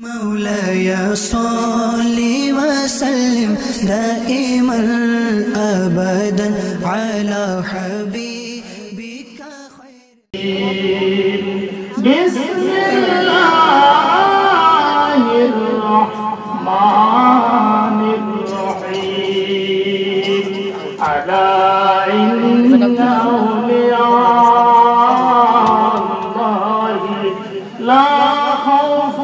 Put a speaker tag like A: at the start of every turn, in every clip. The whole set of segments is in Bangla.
A: مولاي صل وسلم دائما أبدا على حبيبك خير
B: بسم الله الرحمن الرحيم ألا إن أولياء الله لا خوف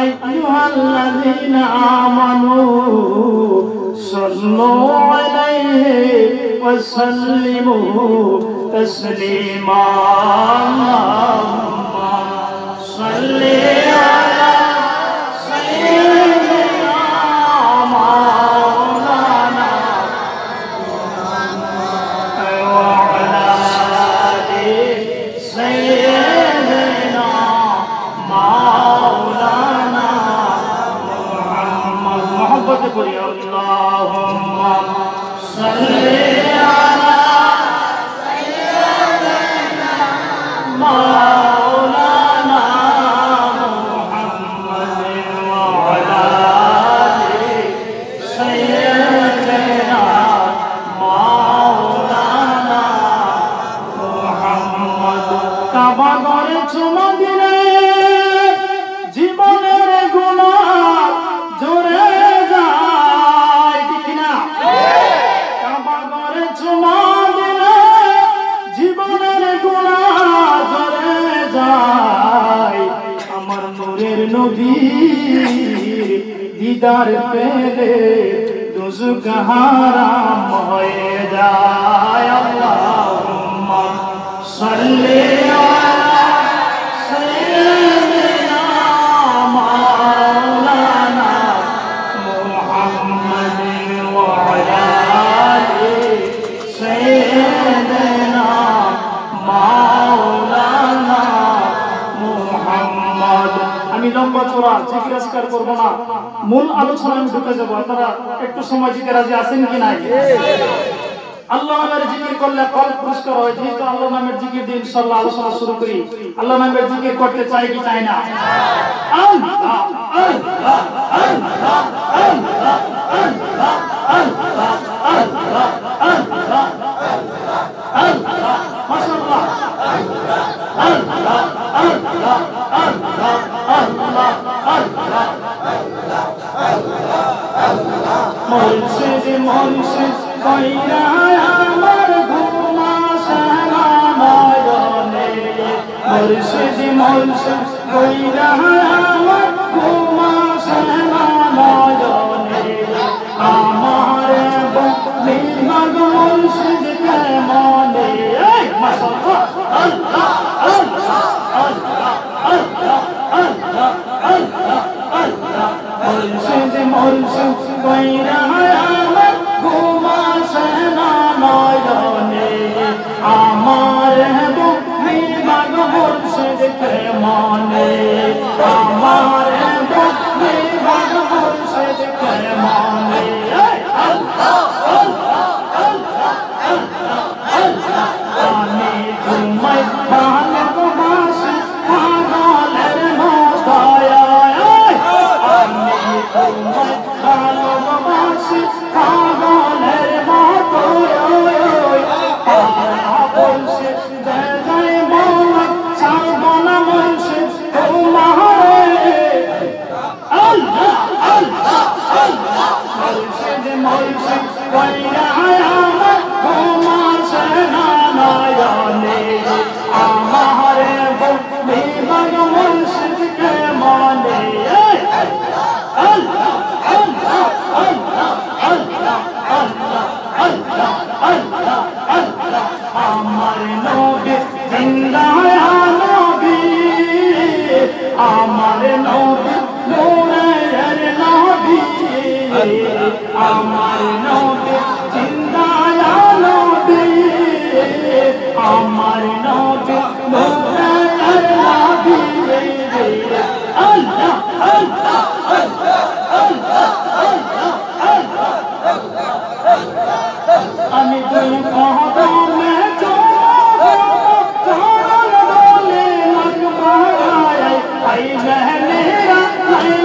B: أيها الذين آمنوا صلوا عليه وسلموا تسليما صل على سيدنا مولانا وعلى آل سيدنا مولانا محمد محبت قولي اللهم صل على سيدنا مولانا محمد وعلى آل سيدنا مولانا محمد কাবা ঘরে চুমা দিলে জীবনের গুনাহ ঝরে যায় ঠিক না কাবা ঘরে চুমা দিলে জীবনের গুনাহ ঝরে যায় আমার নূরের নবীর দিদার পেলে দুজক হারাম হয়ে যায় আল্লাহুম্মা সাল্লি আলা সাইয়্যিদিনা মাওলানা মুহাম্মাদিন ওয়া আলা আলি সাইয়্যিদিনা মাওলানা মুহাম্মদ। আমি লম্বা চড়া জিজ্ঞাসা করব না, মূল আলোচনা আমি ঢুকে যাব। আপনারা একটু সময় দিতে রাজি আছেন কি নাই? আল্লাহ নামের জিকির করলে ফল পুরস্কার হয়। যেহেতু আল্লাহ নামের জিকির দিয়ে ইনশাআল্লাহ আলোচনা শুরু করি। আল্লাহ নামের জিকির করতে চাই কি চাই না? আল্লাহ আল্লাহ আল্লাহ আল্লাহ আল্লাহ আল্লাহ আল্লাহ আল্লাহ আল্লাহ মাশাআল্লাহ আল্লাহ আল্লাহ আল্লাহ আল্লাহ আল্লাহ আল্লাহ আল্লাহ মুর্শিদ মুর্শিদ কইরা আমার ঘুম আসে না নয়নে মুর্শিদ মুর্শিদ কইরা আমার ঘুম আসে না নয়নে আমার বলি মাগ মুর্শিদ কে মনে মাশাআল্লাহ আল্লাহ আল্লাহ আল্লাহ আল্লাহ আল্লাহ আল্লাহ আল্লাহ মুর্শিদ মুর্শিদ কইরা আমার ঘুম আসে না নয়নে আমার বলি মাগ মুর্শিদ কে মনে আমার বলি মাগ মুর্শিদ কে মনে আল্লাহ আল্লাহ আল্লাহ আল্লাহ আল্লাহ আমি ঘুমাই ভালোবাসি পাগলের মতায় আমি ঘুমাই ভালোবাসি পাগলের মতায় বলছে দেয় মৌলা চাবনা বলছে তোমারে আল্লাহ আল্লাহ আল্লাহ মুর্শিদ মুর্শিদ কইরা আমার ঘুম আসে না নয়নে আমার বলি মাগ মুর্শিদ কে মনে আল্লাহ আল্লাহ আল্লাহ আল্লাহ আল্লাহ আল্লাহ আল্লাহ আল্লাহ আমার নবী জিন্দা নবী আমার নবী নূরের নবী আমার নবী জিন্দা নবী আমার নবী নূরের নবী আল্লাহ আল্লাহ আল্লাহ আল্লাহ আল্লাহ আমি দুই কদমে চরণ বলে লাগবা আই मेरा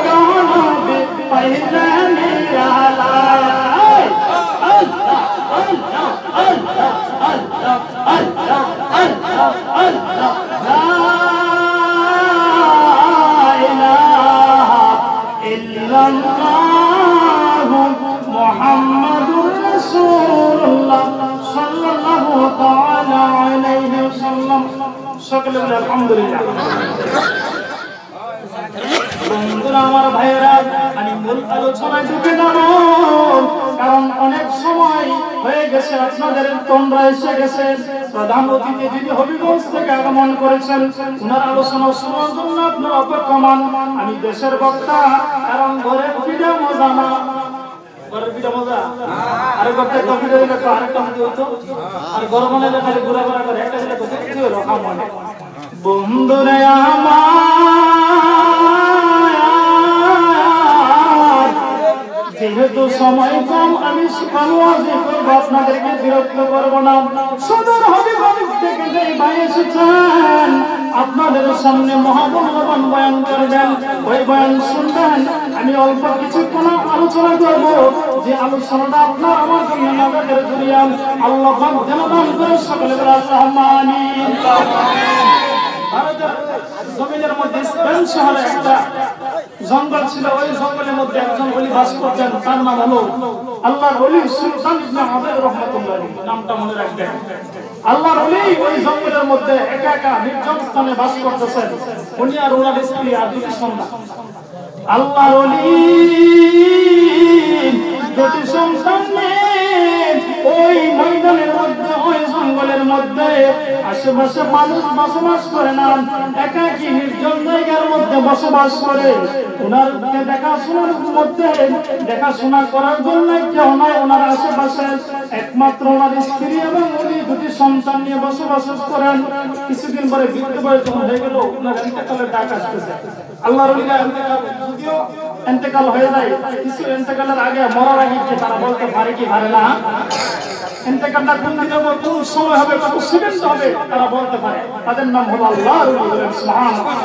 B: गाना भी पहले मेरा लाया अल्लाह अल्लाह अल्लाह अल्लाह अल्लाह अल्लाह अल्लाह ला इलाहा इल्लल्लाह मुहम्मदुर রাসূলুল্লাহ সাল্লাল্লাহু তাআলা আলাইহি ওয়াসাল্লাম। সকলে বলে আলহামদুলিল্লাহ। বন্ধুরা আমার ভাইয়েরা, আমি মূল আলোচনায় ঢুকে যাব, কারণ অনেক সময় হয়ে গেছে, আপনাদের তোমরা এসে গেছে। প্রধান অতিথি যিনি হবিগঞ্জ থেকে আগমন করেছেন, ওনার আলোচনা শোনার জন্য আপনারা অপেক্ষমান। আমি দেশের বক্তা, কারণ ঘরে ফিরে মজা না, ঘরে ফিরে মজা আরে করতে কফি দিলে তো আরেকটা মধ্যে হতো, আর গরম হলে খালি ঘোরা ঘোরা করে একটা দিলে কোথায় কিছু রকম মনে। বন্ধুরে আমার, যেহেতু সময় কম, আমি আপনাদেরকে বিরক্ত করবো না। সদর হবিগঞ্জ থেকে যে ভাই এসেছেন, আপনাদের সামনে মহামূল্যবান বয়ান করবেন, ওই বয়ান শুনবেন। আমি অল্প কিছুক্ষণ আলোচনা করব, যে আলোচনাটা আপনার আমার জন্য নাজাতের জরিয়া। আল্লাহ পাক যেন দান করে, সকলে বলে আল্লাহুম্মা আমিন। ভারতের জমিনের মধ্যে স্পেন শহরে একটা জঙ্গল ছিল, ওই জঙ্গলের মধ্যে একজন ওলি বাস করতেন, তার নাম হলো আল্লাহর ওলি সুলতান ইবনে আবেদ রাহমাতুল্লাহ আলাইহি। নামটা মনে রাখবেন। আল্লাহর ওলি ওই জঙ্গলের মধ্যে একা একা নির্জন স্থানে বাস করতেছেন। উনি আর ওনার স্ত্রী আর দুটি সন্তান। আল্লাহর ওলি দুটি সন্তান ওই ময়দানের মধ্যে, ওই জঙ্গলের মধ্যে আশেপাশে মানুষ বসবাস করে না, একাকী নির্জন জায়গার মধ্যে বসবাস করে। ওনার দেখাশোনার মধ্যে, দেখাশোনা করার জন্য কেউ নাই ওনার আশেপাশে, একমাত্র ওনার স্ত্রী এবং উনি দুটি সন্তান নিয়ে বসবাস করেন। কিছুদিন পরে বৃদ্ধ বয়স যখন হয়ে গেল, ওনার ইন্তেকালের ডাক আসতেছে। আল্লাহর ওলিরা যদিও ইন্তেকাল হয়ে যায়, কিছু ইন্তেকালের আগে, মরার আগে কি তারা বলতে পারে কি পারে না? ইন্তেকালটা কোন দিনে হবে, কোন সময় হবে, কত সেকেন্ড হবে, তারা বলতে পারে। তাদের নাম হলো আল্লাহর ওলি। সুবহানাল্লাহ।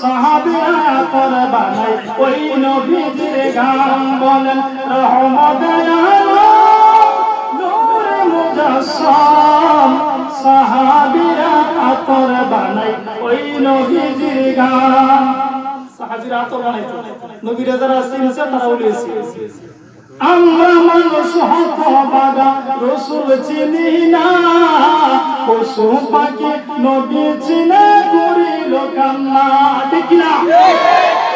B: সাহাবীরা তার বানাই ওই নবীজির গান বলেন, রহমতের আলম নূরে মুজাসসাম। সাহাবীরা আতর বানাই ওই নবীজির গান। সাহাবীরা আতর বানাইতো, নবীরা যারা চিনছে তারা বলেছে, আমরা মানুষ হতভাগা, রাসূল চিনি না, পশু পাখি নবী চিনে করিল কান্না। ঠিক না?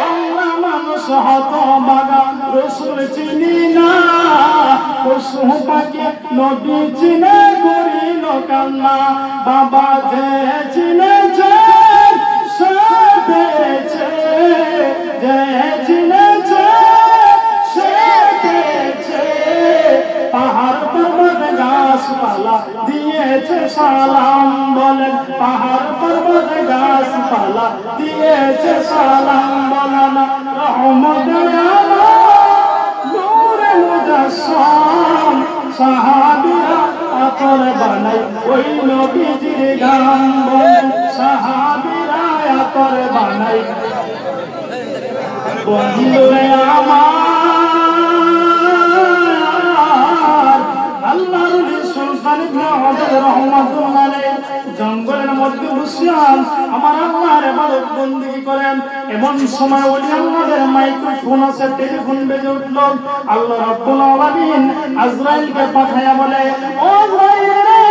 B: আমরা মানুষ হতভাগা, রাসূল চিনি না, পশু পাখি নবী চিনে করিল কান্না। বাবা যে চিনেছে সে পেয়েছে, যে চিনেছে পাহাড় পর্বত গাছপালা দিয়েছে সালাম বলেন, পাহাড় পর্বত গাছপালা দিয়েছে সালাম বলেন। রহমতের আলম নূরে মুজাসসাম। সাহাবীরা আতর বানাই ওই নবীজির গান বলেন, সাহাবীরা আতর বানাই। বন্ধুরে আমার, জঙ্গলের মধ্যে বসিয়ান আমার আল্লাহর ইবাদত বন্দেগী করেন। এমন সময় ওলি আল্লাহদের মাইক্রোফোন আছে, টেলিফোন বেজে উঠল। আল্লাহ রাব্বুল আলামিন আজরাইলকে পাঠায়া বলে, ও আজরাইল রে,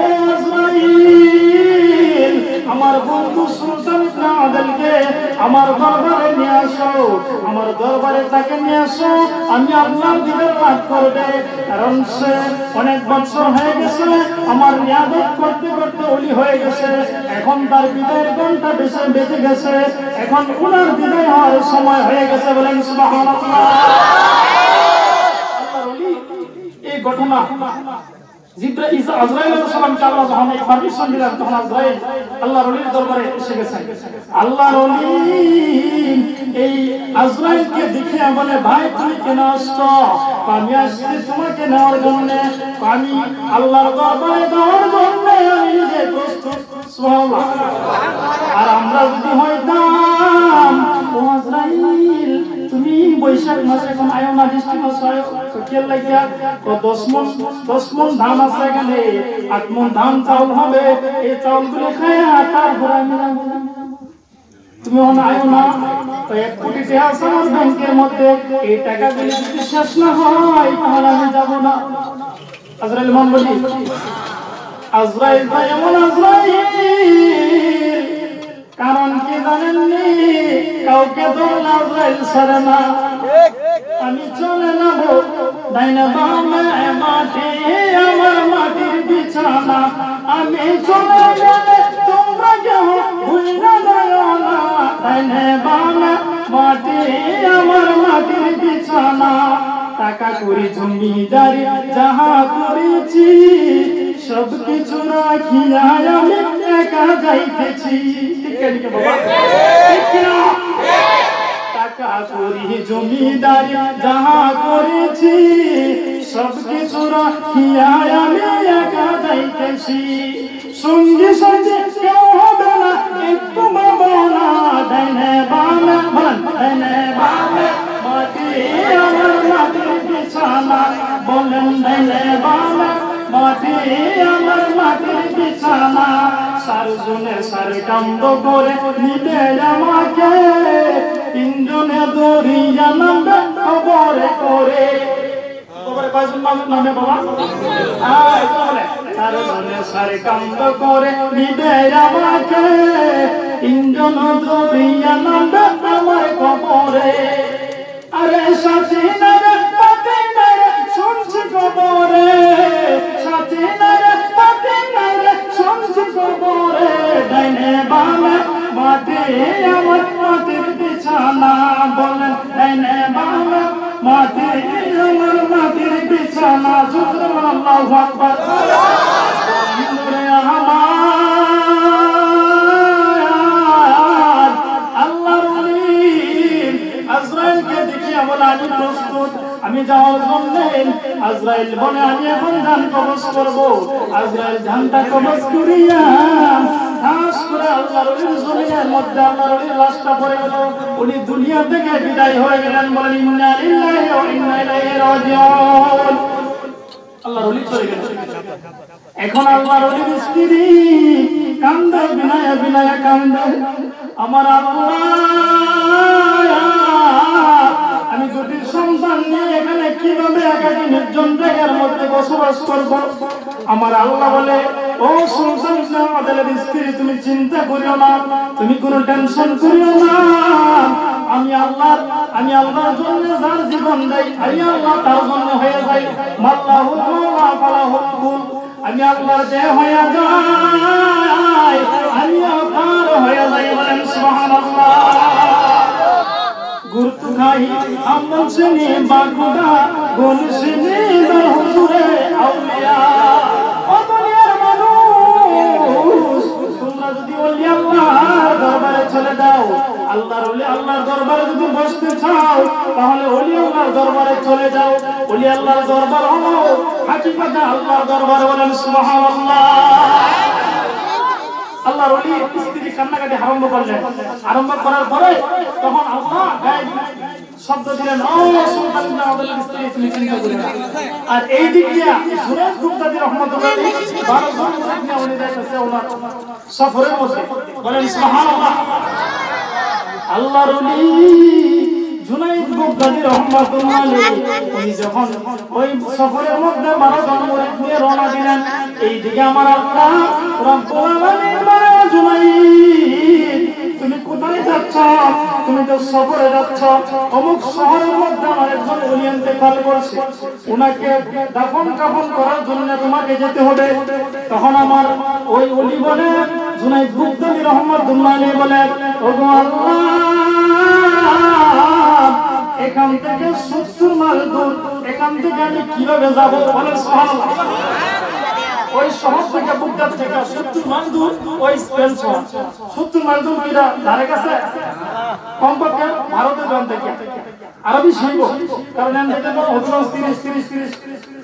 B: ও আজরাইল, আমার বন্ধু সুলতান ইবনে আদেলকে আমার দরবারে নিয়ে আসো, আমার দরবারে তাকে নিয়ে আসো। আমি আল্লাহর দিনের রাত করবে, কারণ সে অনেক বছর হয়ে গেছে, আমার নিয়াদত করতে করতে ওলি হয়ে গেছে। এখন তার বিদায়ের ঘন্টা বেজে গেছে, এখন উনার বিদায় হওয়ার সময় হয়ে গেছে। বলেন সুবহানাল্লাহ। আল্লাহর ওলি এই ঘটনা জিবরাইল আজরাইল আলাইহিস সালামকে আল্লাহ যখন এই পারমিশন দিলেন, তখন আজরাইল আল্লাহর ওলির দরবারে এসে গেছে। আল্লাহর ওলি এই আজরাইলকে দেখে বলে ভাই তুমি কেন আসছো? আমি আসছি তোমাকে নেওয়ার জন্য, আমি আল্লাহর দরবারে যাওয়ার জন্য আমি যে প্রস্তুত। সুবহানাল্লাহ। আর আমরা যদি হইতাম ও আজরাইল তুমি বৈশাখ মাসে এখন আয়ো না, জ্যৈষ্ঠ মাসে আয়ো, কে লাগিয়া 10 মণ ধান আছে এখানে, 8 মণ ধান চাউল হবে, এই চাউলগুলো খায়া তারপরে আমি যাবো। তুমি আয়ো না, 1 কোটি টাকা আছে আমার ব্যাংকের মধ্যে, এই টাকাগুলো যদি শেষ না হয় তাহলে আমি যাব না। আজরাইল মান বলি, আজরাইল ভাই এমন আজরাইল, কারণ কি জানেননি? কাউকে ধরলে আজরাইল ছাড়ে না। আমি চলে যাব ডাইনে বামে মাটি, আমার মাটির বিছানা, আমি চলে গেলে তোমরা কেউ ভুলে যাও না। ডাইনে বামে মাটি, আমার মাটির বিছানা, টাকা করি জমিদারি যাহা করেছি, সব কিছু রাখিয়া আমি একা যাইতেছি। টাকা করি জমিদারি যাহা করেছি, সব কিছু রাখিয়া আমি একা যাইতেছি। সঙ্গে সঙ্গে কেউ হবে না, একটু ভাবনা, ডাইনে বামে ডাইনে বামে মাটি, আমার মাটির বিছানা, বলেন ডাইনে বামে মাটি, আমার মাটির বিছানা। সারজনে সার কান্দ করে নিবে আমাকে, 3 জনে দরিয়া নামবে খবরে করে। খবরে কয়জন নামে বাবা? সারজনে সার কান্দ করে নিবে আমাকে, 3 জন দরিয়া নামবে আমার খবরে। আরে সাথী না রে পাতি না রে শুনছি খবরে, সাথী না রে পাতি না রে শুনছি খবরে, ডাইনে বামে মাটি, আমার মাটির বিছানা, বলেন ডাইনে বামে মাটি, আমার মাটির বিছানা। আল্লাহু আকবার। আমি প্রস্তুত, আমি যাওয়ার জন্য। আজরাইল বলে আমি এখন ধান কবজ করবো। আজরাইল ধানটা কবজ করিয়া ঠাস করে আল্লাহর ওলির জমিনের মধ্যে আল্লাহর ওলির লাশটা পড়ে গেল। উনি দুনিয়া থেকে বিদায় হয়ে গেলেন। বলেন ইন্না লিল্লাহি ওয়া ইন্না ইলাইহি রাজিউন। আল্লাহর ওলি চলে গেল। এখন আল্লাহর ওলির স্ত্রী কান্দে, বিনায়া বিনায়া কান্দে, আমার আল্লাহ, আমি দুটি সন্তান নিয়ে এখানে কিভাবে একাকী নির্জন জায়গার মধ্যে বসবাস করব? আমার আল্লাহ বলে, ও সন্তান আমাদের স্ত্রী, তুমি চিন্তা করিও না, তুমি কোনো টেনশন করিও না। আমি আল্লাহর জন্য যার জীবন দেই, আমি আল্লাহ তার জন্য হয়ে যাই। মাল্লাহুল মাওলা ফালাহুল কুল, আমি আল্লাহর দেহ হয়ে যাই, আমি তার হয়ে যাই। বলেন সুবহানাল্লাহ। গুরুত্ব খাই আমল শুনি বাকুড়া, গুণ শুনি হুজুরে আউলিয়া। ও দুনিয়ার মানুষ, তোমরা যদি ওলি আল্লাহর দরবারে চলে যাও, আল্লাহর দরবারে যদি বসতে চাও, তাহলে ওলি আল্লাহর দরবারে চলে যাও। ওলি আল্লাহর দরবার হলো হাকিকতে আল্লাহর দরবার। বলেন সুবহানাল্লাহ। আল্লাহর ওলি স্ত্রী কান্নাকাটি আরম্ভ করলেন। আরম্ভ করার পরে তখন আল্লাহ শব্দ দিলেন, ও সুলতান আমাদের স্ত্রী, তুমি চিন্তা করো না। আর এই দিক দিয়ে সুরেশ গুপ্তাজি রহমতুল্লাহ 12 জন মুসলিম উনি যাইতেছে ওনার সফরের মধ্যে। বলেন সুবহানাল্লাহ। আল্লাহর ওলি জুনাইদ গুপ্তাজি রহমতুল্লাহ উনি যখন ওই সফরের মধ্যে 12 জন মুরিদ নিয়ে রওনা দিলেন, এই দিকে আমার আল্লাহ রব্বুল আলামিন বলে, জুনাইদ তুমি কোথায় যাচ্ছ? তুমি তো সফরে যাচ্ছ, অমুক শহরের মধ্যে আমার একজন ওলি ইন্তেকাল করেছে, ওনাকে দাফন কাফন করার জন্য তোমাকে যেতে হবে। তখন আমার ওই ওলি বলে, জুনাইদ গুপ্তাজি রহমতুল্লাহ বলে, ওগো আল্লাহ, এখান থেকে 70 মাইল দূর, এখান থেকে আমি কিভাবে যাবো? বলে সুবহানাল্লাহ। ওই শহর থেকে বাগদাদ থেকে 70 মাইল দূর, ওই স্পেন শহর 70 মাইল দূর, কিরা ধারে কাছে কমপক্ষে ভারতের জন থেকে আরবি শিখবো, কারণ আমি দেখবো 30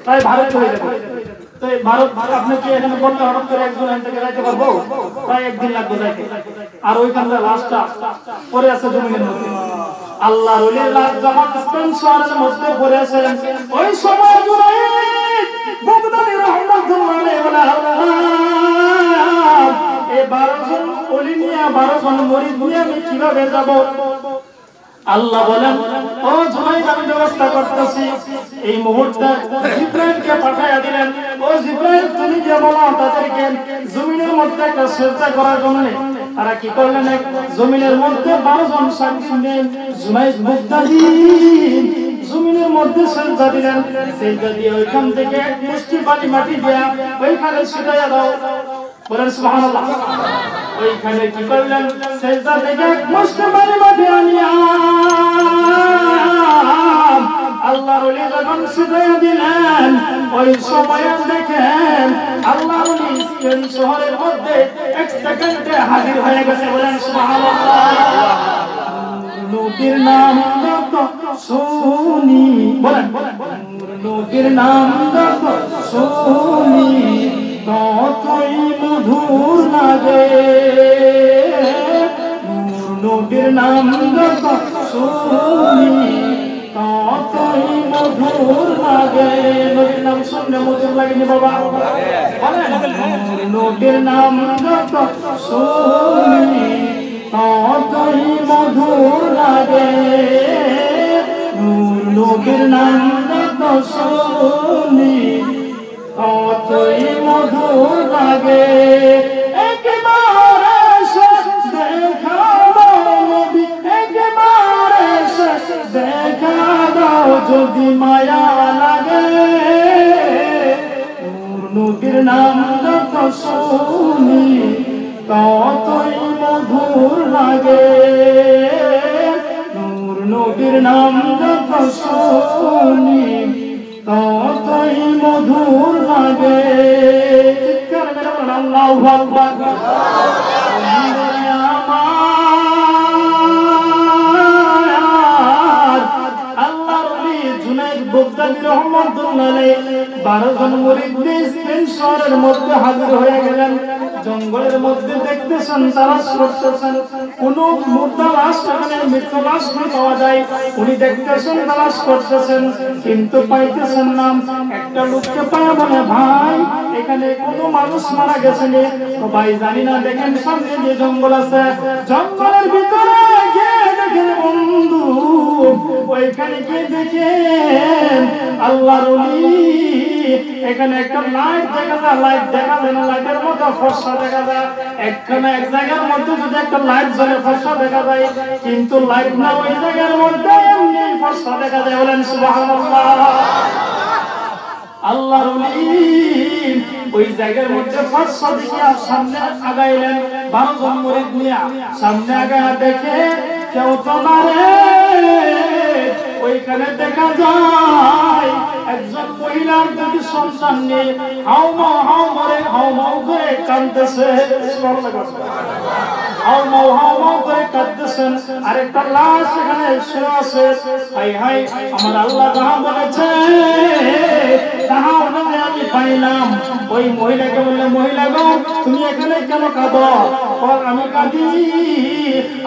B: প্রায় ভারত হয়ে যাবে। তো এই ভারত আপনাকে এখানে বলতে হঠাৎ করে একজন এখান থেকে যাইতে পারবো, প্রায় একদিন লাগবে যাইতে। আর ওইখানকার লাশটা পরে আছে জমিনের মধ্যে। আল্লাহর ওলির লাশ যখন স্পেন শহরের মধ্যে পড়ে আছে, ওই সময় বাগদাদি রাহমাতুল্লাহ আলাইহি বলে, আল্লাহ এই 12 জন ওলি নিয়ে 12 জন মুরিদ নিয়ে আমি কিভাবে যাব? আল্লাহ বলেন, ও জুনাইদ আমি ব্যবস্থা করতেছি। এই মুহূর্তে জিবরাইলকে পাঠাইয়া দিলেন, ও জিবরাইল তুমি যে বলো তাদেরকে জমিনের মধ্যে একটা সেজদা করার জন্য। তারা কি করলেন? জমিনের মধ্যে 12 জন সাক্ষী নিয়ে জুনাইদ বাগদাদি জমিনের মধ্যে সেজদা দিলেন। সেজদা দিয়ে ওইখান থেকে মুষ্টি পানি মাটি দিয়া ওইখানে ছিটাইয়া দাও, বলেন সুবহানাল্লাহ। ওইখানে কি করলেন? সেজদা থেকে মুষ্টি পানি মাটি আনিয়া আল্লাহর ওলি যখন ছিটাইয়া দিলেন, ওই সময় দেখেন আল্লাহর ওলি স্পেন শহরের মধ্যে 1 সেকেন্ডে হাজির হয়ে গেছে, বলেন সুবহানাল্লাহ। নবীর নাম যত শুনি, বলেন নবীর নাম যত শুনি ততই মধুর লাগে, নবীর নাম যত শুনি ততই মধুর লাগে। নবীর নাম শুনলে মধুর লাগেনি বাবা? বলেন নবীর নাম যত শুনি ততই মধুর লাগে, নবীর নাম যত শুনি ততই মধুর লাগে। একবার এসে দেখা দাও নবী, একবার এসে দেখা দাও যদি মায়া লাগে, নবীর নাম যত শুনি ততই মধুর লাগে, নূর নবীর নাম যত শুনি ততই মধুর লাগে। চিৎকার মেরে বলেন আল্লাহু আকবার। আল্লাহর ওলি জুনাইদ বাগদাদি রাহমাতুল্লাহ আলাইহি 12 জন মুরিদ নিয়ে স্পেন শহরের মধ্যে হাজির হয়ে গেলেন। জঙ্গলের মধ্যে দেখতেছেন তালাশ করতেছেন, কোন মুর্দা লাশ এখানে মৃত্যু লাশ পাওয়া যায়। উনি দেখতেছেন তালাশ করতেছেন, কিন্তু পাইতেছেন না। একটা লোককে পায় বলে, ভাই এখানে কোন মানুষ মারা গেছে নি? ভাই জানি না, দেখেন সামনে যে জঙ্গল আছে, জঙ্গলের ভিতরে গিয়ে দেখেন বন্ধু, ওইখানে গিয়ে দেখেন আল্লাহর ওলি এখানে একটা লাইট দেখা যায়, লাইট দেখা যায় না, লাইটের মধ্যে ফর্সা দেখা যায়। একখানে এক জায়গার মধ্যে যদি একটা লাইট জ্বলে ফর্সা দেখা যায়, কিন্তু লাইট না ওই জায়গার মধ্যে এমনি ফর্সা দেখা যায়, বলেন সুবহানাল্লাহ। আল্লাহর ওলি ওই জায়গার মধ্যে ফর্সা দেখে সামনে আগাইলেন 12 জন মুরিদ নিয়ে। সামনে আগায় দেখে কেউ তো না রে, ওইখানে দেখা যায় একজন মহিলার দুটি সন্তান নিয়ে হাউ মাউ করে কাঁদতেছে, হাউ মাউ করে কাঁদতেছেন। আরেকটা লাশ এখানে শুয়ে আছে। হাই হাই, আমার আল্লাহ তাহা বলেছে, তাহা আমি পাইলাম। ওই মহিলাকে বললে, মহিলা গো তুমি এখানে কেন কাঁদো? আমি কাঁদি,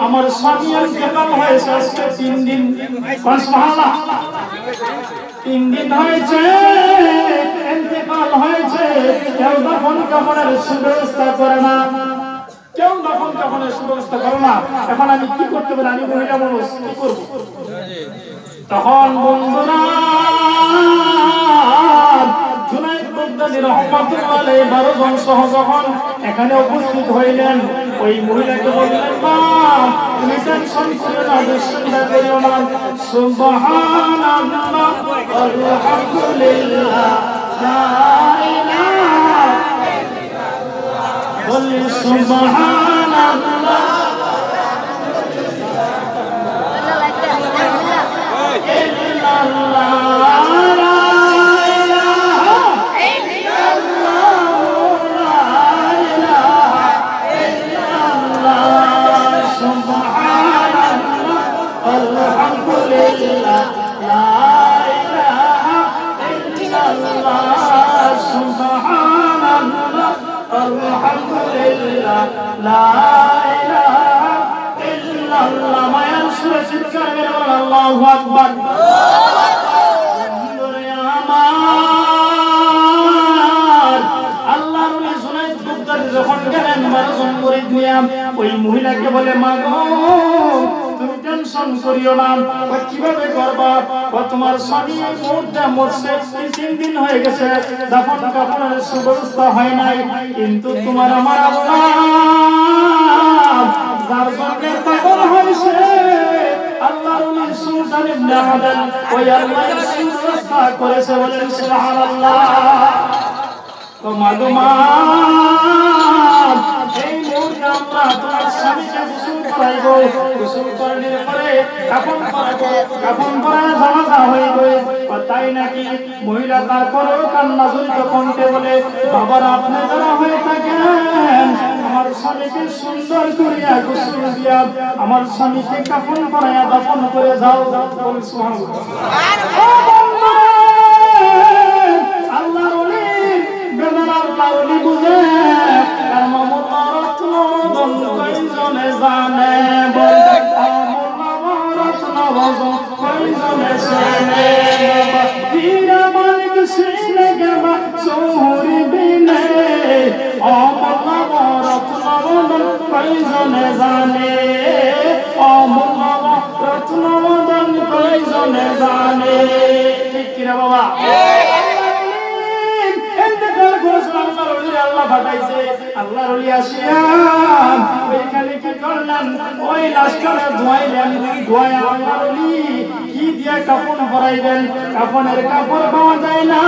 B: আমার স্বামী ইন্তেকাল হয়েছে আজকে 3 দিন, 3 দিন হয়েছে ইন্তেকাল হয়েছে। কেউ দাফন কাফনের সুব্যবস্থা করে না, কেউ দাফন কাফনের সুব্যবস্থা করে না। এখন আমি কি করতে পারি? আমি মহিলা মানুষ, কি করবো? তখন বন্ধুরা জুনাইদ বাগদাদি রাহমাতুল্লাহ আলাইহি 12 জন সহ যখন এখানে উপস্থিত হইলেন, ওই মহিলাকে বললেন, মা তুমি টেনশন করো না, দুশ্চিন্তা করিও না, সুবহানাল্লাহ আলহামদুলিল্লাহ লা ইলাহা ইল্লাল্লাহ, বলি সুবহানাল্লাহ সুবহানাল্লাহ আলহামদুলিল্লাহ লা ইলাহা ইল্লাল্লাহ মায়ার সুরে চিৎকার করে বলেন আল্লাহু আকবার আল্লাহর ওলি জুনায়েদ বুগদাদি যখন গেলেন মারজন করে দিয়া ওই মহিলাকে বলে মা গো তুমি টেনশন করিও না কিভাবে করবা তোমার স্বামী মুর্দা মরছে 3 দিন হয়ে গেছে দাফন কাফনের সুব্যবস্থা হয় নাই কিন্তু তোমার আমার আল্লাহ যার জন্য পাগল হয়েছে আল্লাহর ওলি সুলতান ইবনে হাদান ওই আল্লাহর সুব্যবস্থা করেছে বলেন সুবহানাল্লাহ তো মালুমা এই মুহূর্তে আমরা তোমার স্বামীকে গোসল করাইব গোসল করানোর পরে কাফন পরাবো কাফন পরায় জানাজা হইবে তাই নাকি মহিলা তারপরেও কান্না জড়িত কণ্ঠে বলে বাবার আপনি যারা হয়ে থাকেন আমার স্বামীকে সুন্দর করিয়া গোসল দিয়া আমার স্বামীকে কাফন পরাইয়া দাফন করে যাও বল সুবহানাল্লাহ আল্লাহর ওলি বেদনা আল্লাহর ওলি বুঝে আর মমতা রত্ন বন্ধ কইজনে জানে বল মমতা রত্ন বন্ধ কইজনে জানে বীরা মালিক সিনে গবা সোহরি বিনে মমতা রত্ন বন্ধ কইজনে জানে মমতা রত্ন বন্ধ কইজনে জানে ঠিক কি রে বাবা আল্লাহ পাঠাইছে আল্লাহর ওলি আসিয়া ওইখানে কি করলেন ওই লাশটারে ধোয়াইলেন ধোয়া আল্লাহর ওলি কি দিয়া কাফন পরাইবেন কাফনের কাপড় পাওয়া যায় না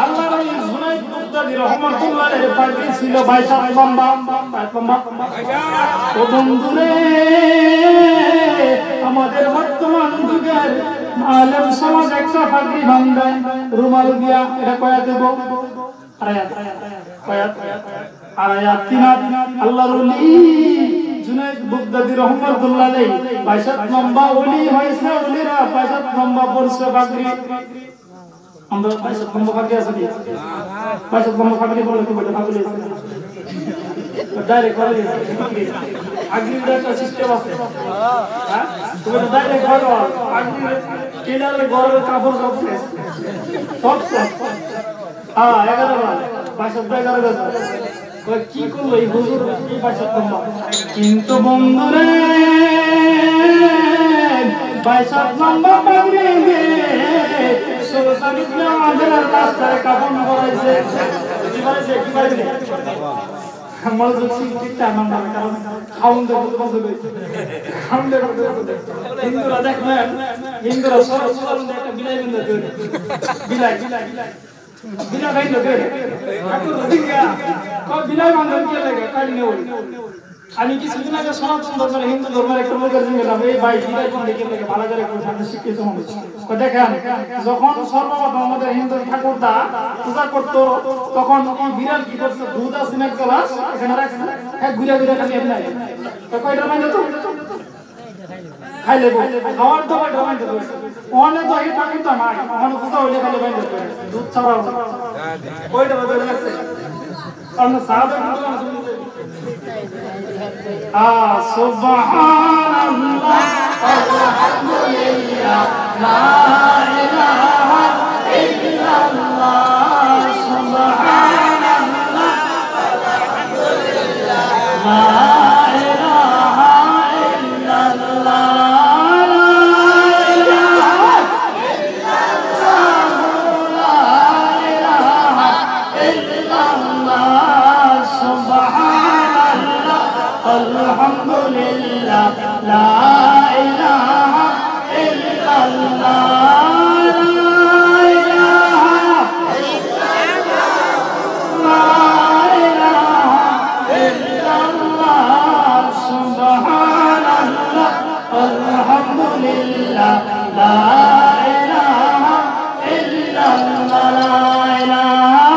B: আল্লাহর ওলি জুনায়েদ বুগদাদি রাহমাতুল্লাহ আলাইহি পাগড়ি ছিল 22 লম্বা ও বন্ধুরে আমাদের বর্তমান যুগের আলেম সমাজ একটা পাগড়ি বাঁধেন রুমাল দিয়া এটা কয়া দেব আল্লাহর ওলি জুনায়েদ বুগদাদি রাহমাতুল্লাহ আলাইহি 22 লম্বা ওলি হইছে ওলিরা 22 লম্বা পরছে পাগড়ি আমরা 22 লম্বা পাগড়ি আছে 22 লম্বা পাগড়ি বলে তো বলে পাগড়ি ডাইরেক্ট করে আগ্রির একটা সিস্টেম আছে হ্যাঁ তুমি ডাইরেক্ট করো আগ্রির কিনারে গরমে কাপড় সব হ্যাঁ 11 কি করলো এই হুজুর কি 22 লম্বা কিন্তু বন্ধুরে 22 লম্বা পাগড়ি দিয়ে সুলতান ইবনে হাদানের রাস্তায় কাফন পরাইছে কি পাইছে মজুদ সিংটা নাম্বার কারণ খাউন দে মজুদ খাউন দে হিন্দুরা দেখবেন হিন্দুরা সরল একটা বিলাই বিন্দু করে বিলাই বাইন্দা করে ঠাকুর দিগা কো বিলাই বান্ধব কে লাগে কাল নেই আমি কিছুদিন আগে সনাতন ধর্মের হিন্দু ধর্মের একটা লোকের সঙ্গে গেলাম এই ভাই বিলাই বান্ধব কে লাগে ভালো করে একটু সামনে শিখিয়ে তোমাকে তো দেখেন যখন সর্বপ্রথম আমাদের হিন্দু ঠাকুরদা পূজা করতো তখন এই বিড়াল কি করছে দুধ আছে না গ্লাস এখানে রাখছে এক ঘুরে ঘুরে খালি এমনি তো কয়টা মানে তো খাই লেবো খাওয়ার তো কয়টা মানে তো ওখানে তো এই ঠাকুরদা নাই ওখানে পূজা হইলে খালি বাইন্দা দুধ ছাড়াও কয়টা বাজে রাখছে আমরা সাহাবা সুবহানাল্লাহ আলহামদুলিল্লাহ লা ইলাহা ইল্লাল্লাহ সুবহানাল্লাহ আলহামদুলিল্লাহ লা ইলাহা ইল্লাল্লাহ alhamdulillah la ilaha illallah la ilaha illallah subhanallah alhamdulillah la ilaha illallah la ilaha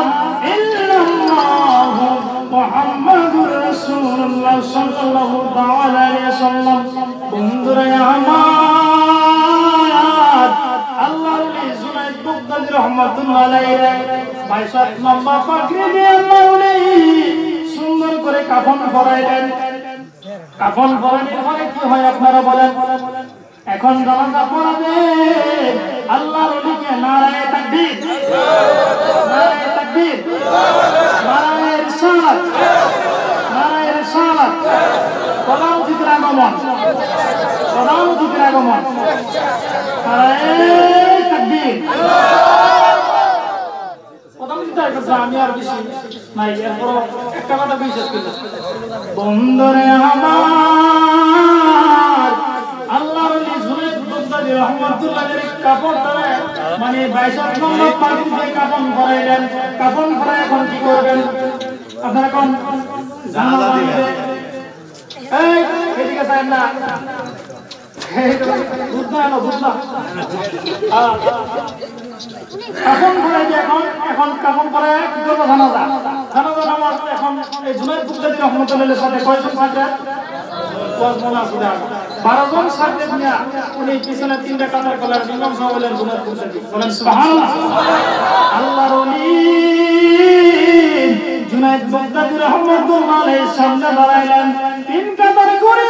B: illallah muhammadur rasulullah sallallahu ta'ala alayhi wasallam bundura আমার আল্লাহর ওলি জুনায়েদ বুগদাদি রাহমাতুল্লাহ আলাইহি 22 নম্বর পাগড়ি দিয়ে আল্লাহর ওলি কাফন পরাইলেন। কাফন পরানোর পরে কি হয় আপনারা বলেন? এখন জানাজা পড়াবে আল্লাহর ওলিকে নারায়ে তাকবীর, নারায়ে তাকবীর, নারায়ে রিসালাত, নারায়ে রিসালাত। প্রধান অতিথির আগমন, প্রধান অতিথির আগমন, নারায়ে তাকবীর। প্রধান অতিথির কাছে আমি আর বেশি নাই, এরপর একটা কথা বিশেষ করে বন্ধুরে আমার আল্লাহর ওলি জুনায়েদ বাগদাদী রাহমাতুল্লাহির কাপড়টারে মানে 22 নম্বর পানি দিয়ে কাফন পরাইলেন। কাফন পরায় এখন কি করবেন আপনারা? কোন জানাজা দিবেন? এই এদিকে যান না, এই দুধ না এলো, দুধ না। কাফন পরাই দিয়ে এখন কাফন পরায় কি করবো? জানাজা। জানাজা নামাজ এখন এই জুনায়েদ বাগদাদী রাহমাতুল্লাহির সাথে কয়জন থাকে? 12 জন সাথে নিয়ে উনি পিছনে 3টা কাতার কলার ইমাম সাহেব বলেন জুনায়েদ বাগদাদী, বলেন সুবহানাল্লাহ। আল্লাহর ওলি জুনায়েদ বাগদাদী রাহমাতুল্লাহ আলাইহির সামনে দাঁড়াইলেন, 3 কাতার করে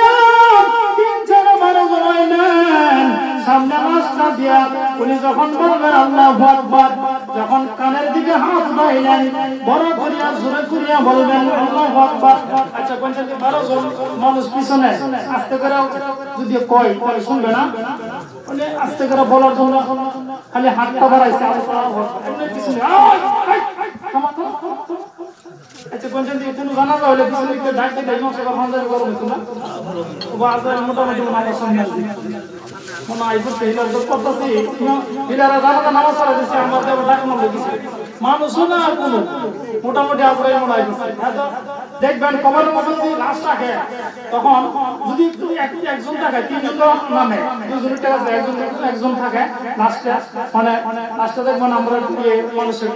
B: 3-4 12 জন হইলেন। সামনে রাস্তা দিয়া উনি যখন বলবেন আল্লাহু আকবার, যখন কানের দিকে হাত বাড়াইলেন বড় করিয়া জোরে করিয়া বলবেন আল্লাহু আকবার। আচ্ছা 12 জন মানুষ পিছনে আস্তে করে যদি কয় তাহলে শুনবে না, মানে আস্তে করে বলার জন্য খালি হাতটা বাড়াইছে পিছনে। আচ্ছা কোনো জানাজা হলে পিছনে ডাকতে দেয় না, সেটা হাজার গরম হতো না, মোটামুটি মানুষ সামনে মনে হয় হিলার করতেছি হিলারা জানাজা নামাজ পড়া দিচ্ছে, আমরা দেব ডাক নাম লেগেছে মানুষও না আর কোনো মোটামুটি আজরাই মনে হয় দেখবেন কবরের মধ্যে যদি লাশ থাকে তখন যদি একজন থাকে 3 জন নামে 2 জনের টাকা একজন থাকে লাস্টে, মানে লাস্টে দেখবেন আমরা মানুষের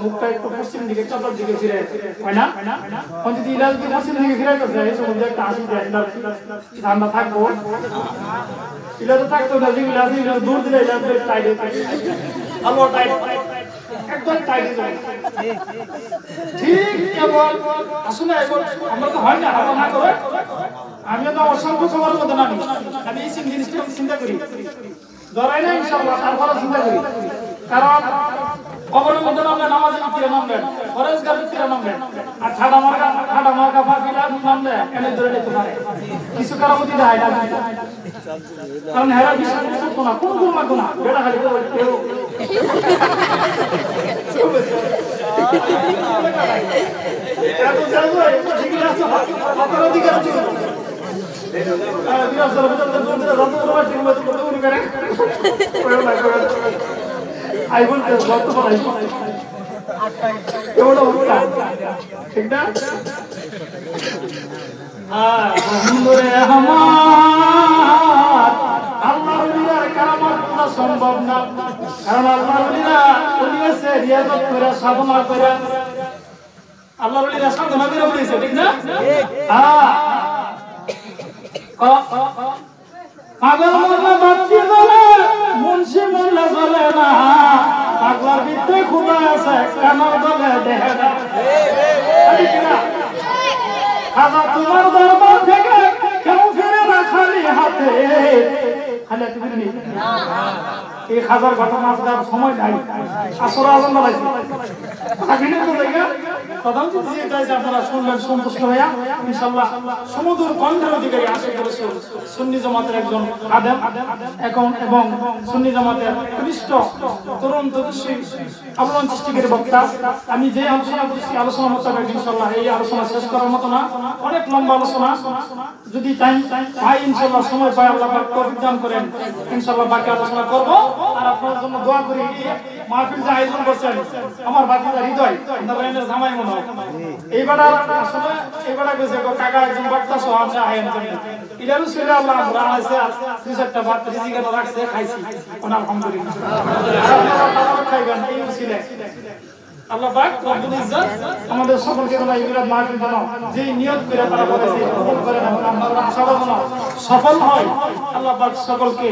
B: মুখটা একটু পশ্চিম দিকে চতুর দিকে ফিরে হয় না, যদি ইলাজ যদি পশ্চিম দিকে ফিরে গেছে এই সময় একটা হাসি দেয় ঠান্ডা থাকবো, ইলাজ থাকতো না, যেগুলো আছে এগুলো দূর দিলে ইলাজ টাইট হয়ে থাকে, আলো টাইট একদম টাইট হয়ে যায়। ঠিক কেবল আসলে আমরা তো হয় না, আমরা না করে আমিও তো অসংখ্য সবার মধ্যে নামি, আমি এই জিনিসটা চিন্তা করি ধরাই না ইনশাআল্লাহ, তারপরে চিন্তা করি। কারণ কবরের মধ্যে নামলে নামাজের ভিতরে নামবেন, ফরেজগারের ভিতরে নামবেন, আর ঠাডা মার্কা ফাঁকিলা নামলে এনে ধরে নিতে পারে, কিছু কারামতি দেয় না, কারণ হেরা বিশ্বাস করতো না, কোন গুণ লাগতো না, বেটা খালি কেউ আই বলতে যত বলাই এগুলো ঠিক না। আমার আল্লাহর ওলিদের কারামত করা সম্ভব না, কারণ আল্লাহর ওলিরা বলিয়েছে রিয়াজত করে সাধনা করে, আল্লাহর ওলিরা সাধনা করে বলেছে ঠিক না। পাগল মোল্লা বাচ্চি বলে মুন্সি মোল্লা বলে না, পাগলার ভিতরে খুদা আছে কানার বলে দেহে না, খাজা তোমার দরবার থেকে কেউ ফিরে না খালি হাতে, খালি হাতে ফিরে নেই। এই খাজার ঘটনা আজকাল সময় নাই, আসর আজম বলাইছে আপনারা শুনলেন সন্তুষ্ট হইয়া ইনশাআল্লাহ। সমুদ্র কণ্ঠের অধিকারী আশিক রাসূল সুন্নি জামাতের একজন আলেম এবং সুন্নি জামাতের কনিষ্ঠ তরুণ তপস্বী আলোড়ন সৃষ্টিকারী বক্তা। আমি যে আলোচনা মোতাবেক ইনশাআল্লাহ এই আলোচনা শেষ করার মতো না, অনেক লম্বা আলোচনা, যদি টাইম পাই ইনশাআল্লাহ সময় পাই আল্লাহ পাক তৌফিক দান করেন ইনশাআল্লাহ বাকি আলোচনা করব। আর আপনাদের জন্য দোয়া করি, মাহফিল যে আয়োজন করছেন আমার বাতিজা হৃদয় নবরাইনের জামাই মনে হয় এইবারে আসলে এইবারে কইছে কাকা একজন বক্তা সহ আমরা আয়েন করি ইলারু সুরা আল্লাহ আমরা আছে 2-4টা বাত রিজিকে রাখছে খাইছি কোন আলহামদুলিল্লাহ। আপনারা খাইবেন এই উসিলে আল্লাহ পাক রব্বুল ইজ্জত আমাদের সকলকে এই বিরাট মাহফিল যেন যে নিয়ত করে তারা বলেছে কবুল করেন, আমরা সবাই যেন সফল হয়। আল্লাহ পাক সকলকে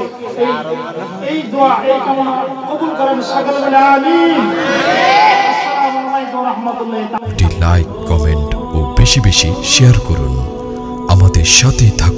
B: এই দোয়া এই কামনা কবুল করেন, সকলে বলে আমিন। আসসালামু আলাইকুম ওয়া রাহমাতুল্লাহি।
C: লাইক, কমেন্ট ও বেশি বেশি শেয়ার করুন। আমাদের সাথে থাকুন।